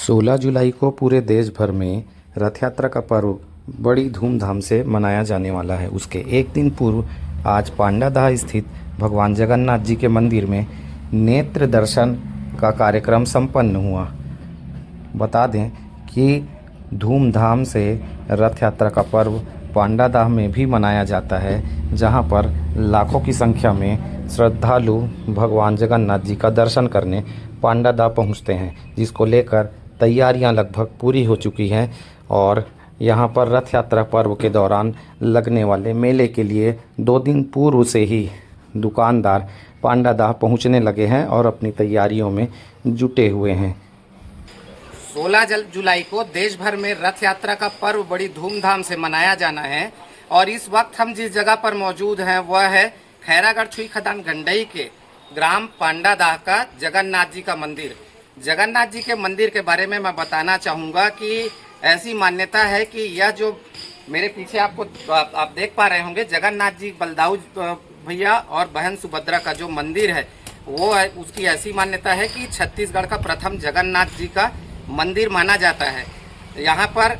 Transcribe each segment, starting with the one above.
16 जुलाई को पूरे देश भर में रथ यात्रा का पर्व बड़ी धूमधाम से मनाया जाने वाला है। उसके एक दिन पूर्व आज पांडादाह स्थित भगवान जगन्नाथ जी के मंदिर में नेत्र दर्शन का कार्यक्रम संपन्न हुआ। बता दें कि धूमधाम से रथ यात्रा का पर्व पांडादाह में भी मनाया जाता है, जहां पर लाखों की संख्या में श्रद्धालु भगवान जगन्नाथ जी का दर्शन करने पांडादाह पहुंचते हैं, जिसको लेकर तैयारियां लगभग पूरी हो चुकी हैं। और यहां पर रथ यात्रा पर्व के दौरान लगने वाले मेले के लिए 2 दिन पूर्व से ही दुकानदार पांडादाह पहुंचने लगे हैं और अपनी तैयारियों में जुटे हुए हैं। 16 जुलाई को देश भर में रथ यात्रा का पर्व बड़ी धूमधाम से मनाया जाना है। और इस वक्त हम जिस जगह पर मौजूद हैं वह है खैरागढ़ छुई खदान गंडई के ग्राम पांडादाह का जगन्नाथ जी का मंदिर। जगन्नाथ जी के मंदिर के बारे में मैं बताना चाहूँगा कि ऐसी मान्यता है कि यह जो मेरे पीछे आप देख पा रहे होंगे, जगन्नाथ जी बलदाऊ भैया और बहन सुभद्रा का जो मंदिर है वो है, उसकी ऐसी मान्यता है कि छत्तीसगढ़ का प्रथम जगन्नाथ जी का मंदिर माना जाता है। यहाँ पर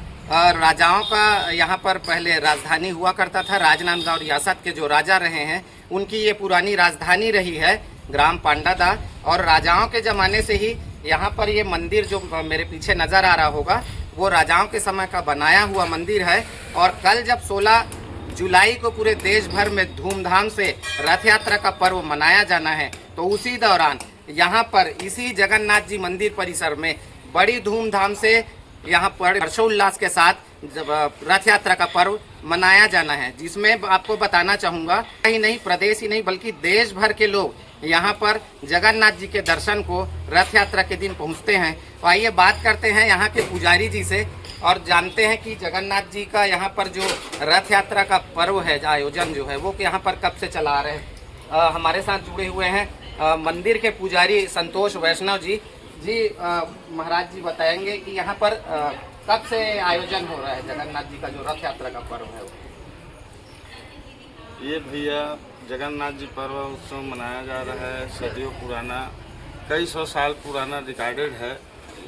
राजाओं का यहाँ पर पहले राजधानी हुआ करता था। राजनांदगांव रियासत के जो राजा रहे हैं उनकी ये पुरानी राजधानी रही है ग्राम पांडादाह। और राजाओं के ज़माने से ही यहाँ पर ये मंदिर जो मेरे पीछे नज़र आ रहा होगा वो राजाओं के समय का बनाया हुआ मंदिर है। और कल जब 16 जुलाई को पूरे देश भर में धूमधाम से रथ यात्रा का पर्व मनाया जाना है, तो उसी दौरान यहाँ पर इसी जगन्नाथ जी मंदिर परिसर में बड़ी धूमधाम से यहाँ पर हर्षोल्लास के साथ रथ यात्रा का पर्व मनाया जाना है, जिसमें आपको बताना चाहूँगा ही नहीं, प्रदेश ही नहीं बल्कि देश भर के लोग यहाँ पर जगन्नाथ जी के दर्शन को रथ यात्रा के दिन पहुँचते हैं। तो आइए बात करते हैं यहाँ के पुजारी जी से और जानते हैं कि जगन्नाथ जी का यहाँ पर जो रथ यात्रा का पर्व है, आयोजन जो है वो यहाँ पर कब से चला आ रहे हैं। हमारे साथ जुड़े हुए हैं मंदिर के पुजारी संतोष वैष्णव जी। महाराज जी बताएंगे कि यहाँ पर कब से आयोजन हो रहा है जगन्नाथ जी का जो रथ यात्रा का पर्व है। ये भैया जगन्नाथ जी पर्व उत्सव मनाया जा रहा है, सदियों पुराना, कई सौ साल पुराना रिकॉर्डेड है।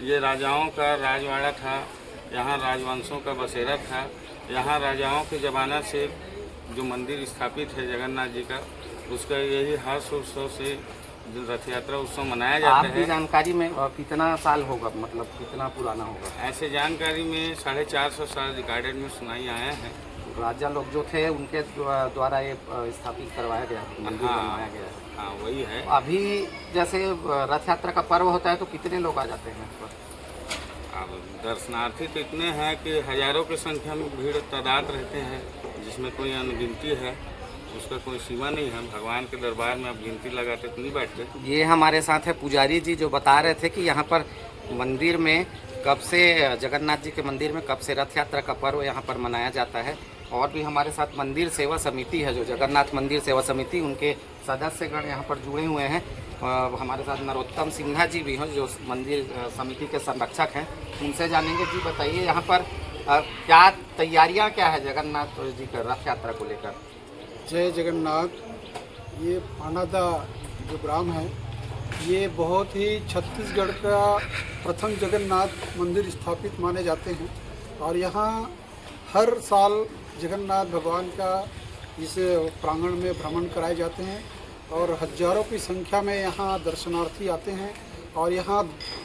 ये राजाओं का राजवाड़ा था, यहाँ राजवंशों का बसेरा था। यहाँ राजाओं के ज़माना से जो मंदिर स्थापित है जगन्नाथ जी का, उसका यही हर्ष उत्सव से रथ यात्रा उत्सव मनाया जाता है। आपकी जानकारी में कितना साल होगा, मतलब कितना पुराना होगा? ऐसे जानकारी में 450 साल रिकॉर्डेड में सुनाई आया है। राजा लोग जो थे उनके द्वारा ये स्थापित करवाया गया, मंदिर बनवाया गया है। हाँ वही है। अभी जैसे रथ यात्रा का पर्व होता है तो कितने लोग आ जाते हैं इस पर? अब दर्शनार्थी तो इतने हैं कि हजारों की संख्या में भीड़ तादाद रहते हैं, जिसमें कोई अनगिनती है, उसका कोई सीमा नहीं है। भगवान के दरबार में अब गिनती लगाते तो नहीं बैठते। ये हमारे साथ है पुजारी जी जो बता रहे थे कि यहाँ पर मंदिर में कब से, जगन्नाथ जी के मंदिर में कब से रथ यात्रा का पर्व यहाँ पर मनाया जाता है। और भी हमारे साथ मंदिर सेवा समिति है, जो जगन्नाथ मंदिर सेवा समिति, उनके सदस्यगण यहाँ पर जुड़े हुए हैं। हमारे साथ नरोत्तम सिन्हा जी भी हैं जो मंदिर समिति के संरक्षक हैं, उनसे जानेंगे। जी बताइए यहाँ पर क्या तैयारियाँ क्या है जगन्नाथ जी का रथ यात्रा को लेकर? जय जगन्नाथ। ये पांडादाह जो ग्राम है ये बहुत ही छत्तीसगढ़ का प्रथम जगन्नाथ मंदिर स्थापित माने जाते हैं। और यहाँ हर साल जगन्नाथ भगवान का इस प्रांगण में भ्रमण कराए जाते हैं और हजारों की संख्या में यहाँ दर्शनार्थी आते हैं। और यहाँ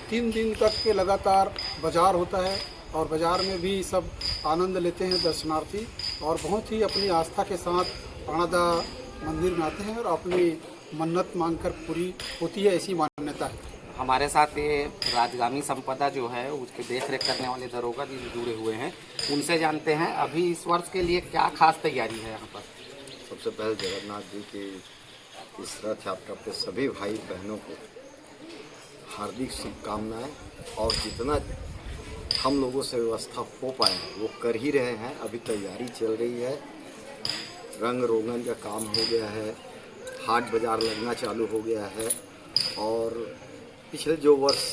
3 दिन तक के लगातार बाज़ार होता है और बाज़ार में भी सब आनंद लेते हैं दर्शनार्थी, और बहुत ही अपनी आस्था के साथ पांडादाह मंदिर में आते हैं और अपनी मन्नत मांगकर पूरी होती है, ऐसी मान्यता है। हमारे साथ ये राजगामी संपदा जो है उसके देख रेख करने वाले दरोगा जी जुड़े हुए हैं, उनसे जानते हैं अभी इस वर्ष के लिए क्या खास तैयारी है यहाँ पर। सबसे पहले जगन्नाथ जी की इस रथ यात्रा पे सभी भाई बहनों को हार्दिक शुभकामनाएं। और जितना हम लोगों से व्यवस्था हो पाए वो कर ही रहे हैं। अभी तैयारी चल रही है, रंग रोगन का काम हो गया है, हाट बाज़ार लगना चालू हो गया है। और पिछले जो वर्ष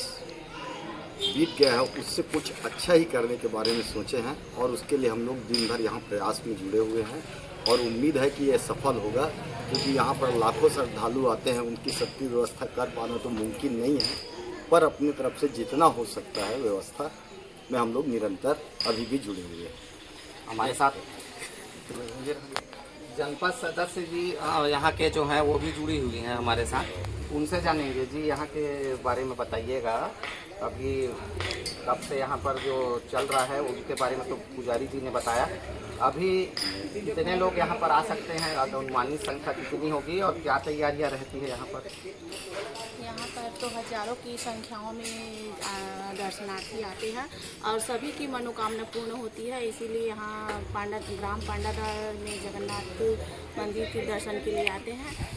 बीत गया है उससे कुछ अच्छा ही करने के बारे में सोचे हैं, और उसके लिए हम लोग दिन भर यहाँ प्रयास में जुड़े हुए हैं। और उम्मीद है कि यह सफल होगा, क्योंकि यहाँ पर लाखों श्रद्धालु आते हैं, उनकी सबकी व्यवस्था कर पाना तो मुमकिन नहीं है। पर अपनी तरफ से जितना हो सकता है व्यवस्था में हम लोग निरंतर अभी भी जुड़े हुए हैं। हमारे साथ जनपद सदस्य जी यहाँ के जो हैं वो भी जुड़ी हुई हैं हमारे साथ, उनसे जानेंगे। जी यहाँ के बारे में बताइएगा, अभी कब से यहाँ पर जो चल रहा है उनके बारे में तो पुजारी जी ने बताया। अभी कितने लोग यहाँ पर आ सकते हैं, अनुमानित संख्या कितनी होगी और क्या तैयारियाँ रहती है यहाँ पर? यहाँ पर तो हजारों की संख्याओं में दर्शनार्थी आते हैं और सभी की मनोकामना पूर्ण होती है। इसीलिए यहाँ ग्राम पांडादार में जगन्नाथ मंदिर के दर्शन के लिए आते हैं।